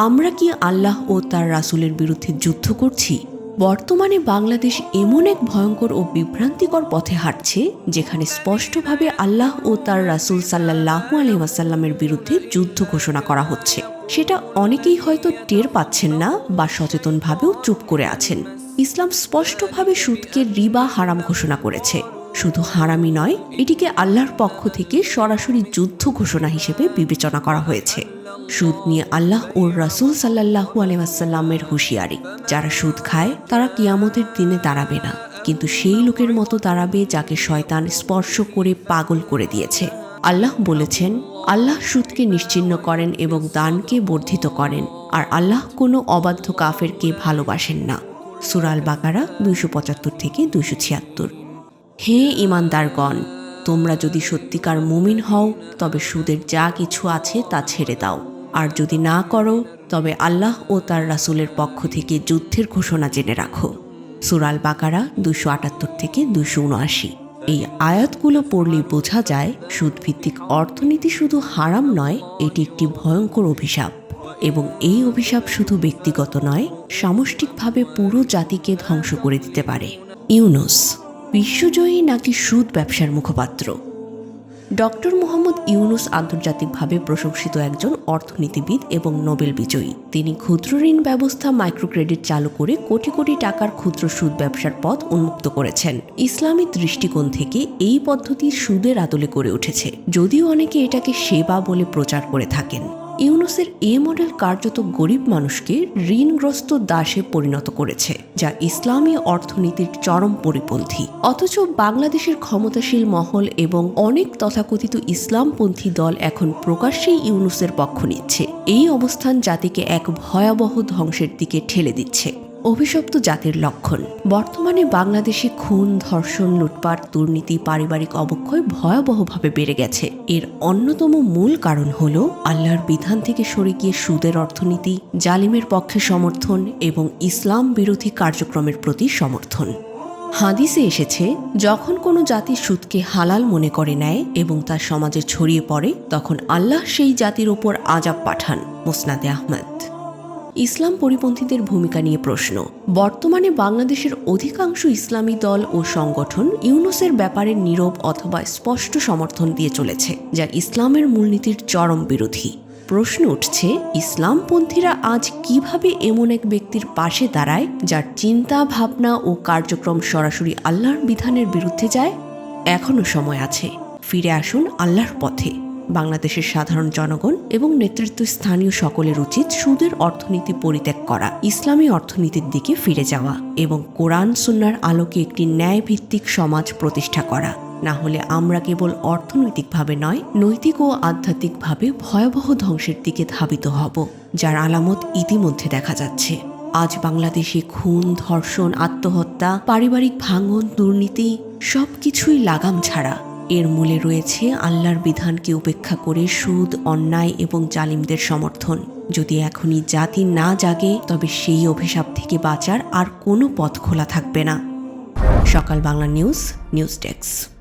আমরা কি আল্লাহ ও তার রাসূলের বিরুদ্ধে যুদ্ধ করছি? বর্তমানে বাংলাদেশ এমন এক ভয়ঙ্কর ও বিভ্রান্তিকর পথে হাঁটছে, যেখানে স্পষ্টভাবে আল্লাহ ও তার রাসূল সাল্লাল্লাহু আলাইহি ওয়াসাল্লামের বিরুদ্ধে যুদ্ধ ঘোষণা করা হচ্ছে। সেটা অনেকেই হয়তো টের পাচ্ছেন না বা সচেতনভাবেও চুপ করে আছেন। ইসলাম স্পষ্টভাবে সুদকে রিবা হারাম ঘোষণা করেছে। শুধু হারামই নয়, এটিকে আল্লাহর পক্ষ থেকে সরাসরি যুদ্ধ ঘোষণা হিসেবে বিবেচনা করা হয়েছে। সুদ নিয়ে আল্লাহ ও রাসূল সাল্লাল্লাহু আলাইহি ওয়াসাল্লামের হুঁশিয়ারি, যারা সুদ খায় তারা কিয়ামতের দিনে দাঁড়াবে না, কিন্তু সেই লোকের মতো দাঁড়াবে যাকে শয়তান স্পর্শ করে পাগল করে দিয়েছে। আল্লাহ বলেছেন, আল্লাহ সুদকে নিশ্চিহ্ন করেন এবং দানকে বর্ধিত করেন, আর আল্লাহ কোনো অবাধ্য কাফেরকে ভালোবাসেন না। সূরা আল বাকারা 275 থেকে 276। হে ঈমানদারগণ, তোমরা যদি সত্যিকার মুমিন হও তবে সুদের যা কিছু আছে তা ছেড়ে দাও, আর যদি না করো তবে আল্লাহ ও তার রাসূলের পক্ষ থেকে যুদ্ধের ঘোষণা জেনে রাখো। সূরা আল বাকারা 278 থেকে 279। এই আয়াতগুলো পড়লে বোঝা যায়, সুদভিত্তিক অর্থনীতি শুধু হারাম নয়, এটি একটি ভয়ঙ্কর অভিশাপ, এবং এই অভিশাপ শুধু ব্যক্তিগত নয়, সামষ্টিকভাবে পুরো জাতিকে ধ্বংস করে দিতে পারে। ইউনুস বিশ্বজয়ী নাকি সুদ ব্যবসার মুখপাত্র? ডক্টর মোহাম্মদ ইউনুস আন্তর্জাতিকভাবে প্রশংসিত একজন অর্থনীতিবিদ এবং নোবেল বিজয়ী। তিনি ক্ষুদ্র ঋণ ব্যবস্থা মাইক্রোক্রেডিট চালু করে কোটি কোটি টাকার ক্ষুদ্র সুদ ব্যবসার পথ উন্মুক্ত করেছেন। ইসলামী দৃষ্টিকোণ থেকে এই পদ্ধতি সুদের আদলে গড়ে উঠেছে, যদিও অনেকে এটাকে সেবা বলে প্রচার করে থাকেন। ইউনুসের এ মডেল কার্যত গরিব মানুষকে ঋণগ্রস্ত দাসে পরিণত করেছে, যা ইসলামী অর্থনীতির চরম পরিপন্থী। অথচ বাংলাদেশের ক্ষমতাশীল মহল এবং অনেক তথাকথিত ইসলামপন্থী দল এখন প্রকাশ্যেই ইউনুসের পক্ষ নিচ্ছে। এই অবস্থান জাতিকে এক ভয়াবহ ধ্বংসের দিকে ঠেলে দিচ্ছে। অভিশপ্ত জাতির লক্ষণ। বর্তমানে বাংলাদেশে খুন, ধর্ষণ, লুটপাট, দুর্নীতি, পারিবারিক অবক্ষয় ভয়াবহভাবে বেড়ে গেছে। এর অন্যতম মূল কারণ হল আল্লাহর বিধান থেকে সরে গিয়ে সুদের অর্থনীতি, জালিমের পক্ষে সমর্থন এবং ইসলাম বিরোধী কার্যক্রমের প্রতি সমর্থন। হাদিসে এসেছে, যখন কোনো জাতি সুদকে হালাল মনে করে নেয় এবং তা সমাজে ছড়িয়ে পড়ে, তখন আল্লাহ সেই জাতির ওপর আযাব পাঠান। মুসনাদে আহমদ। ইসলাম পরিপন্থীদের ভূমিকা নিয়ে প্রশ্ন। বর্তমানে বাংলাদেশের অধিকাংশ ইসলামী দল ও সংগঠন ইউনুসের ব্যাপারে নীরব অথবা স্পষ্ট সমর্থন দিয়ে চলেছে, যা ইসলামের মূলনীতির চরম বিরোধী। প্রশ্ন উঠছে, ইসলামপন্থীরা আজ কিভাবে এমন এক ব্যক্তির পাশে দাঁড়ায় যার চিন্তা, ভাবনা ও কার্যক্রম সরাসরি আল্লাহর বিধানের বিরুদ্ধে যায়? এখনো সময় আছে, ফিরে আসুন আল্লাহর পথে। বাংলাদেশের সাধারণ জনগণ এবং নেতৃত্বস্থানীয় সকলের উচিত সুদের অর্থনীতি পরিত্যাগ করা, ইসলামী অর্থনীতির দিকে ফিরে যাওয়া এবং কোরআন সুন্নাহর আলোকে একটি ন্যায়ভিত্তিক সমাজ প্রতিষ্ঠা করা। না হলে আমরা কেবল অর্থনৈতিকভাবে নয়, নৈতিক ও আধ্যাত্মিকভাবে ভয়াবহ ধ্বংসের দিকে ধাবিত হব, যার আলামত ইতিমধ্যে দেখা যাচ্ছে। আজ বাংলাদেশে খুন, ধর্ষণ, আত্মহত্যা, পারিবারিক ভাঙন, দুর্নীতি সবকিছুই লাগাম ছাড়া। এর মূলে রয়েছে আল্লাহর বিধানকে উপেক্ষা করে সুদ, অন্যায় এবং জালিমদের সমর্থন। যদি এখনই জাতি না জাগে, তবে সেই অভিশাপ থেকে বাঁচার আর কোনো পথ খোলা থাকবে না। সকাল বাংলা নিউজ ডেস্ক।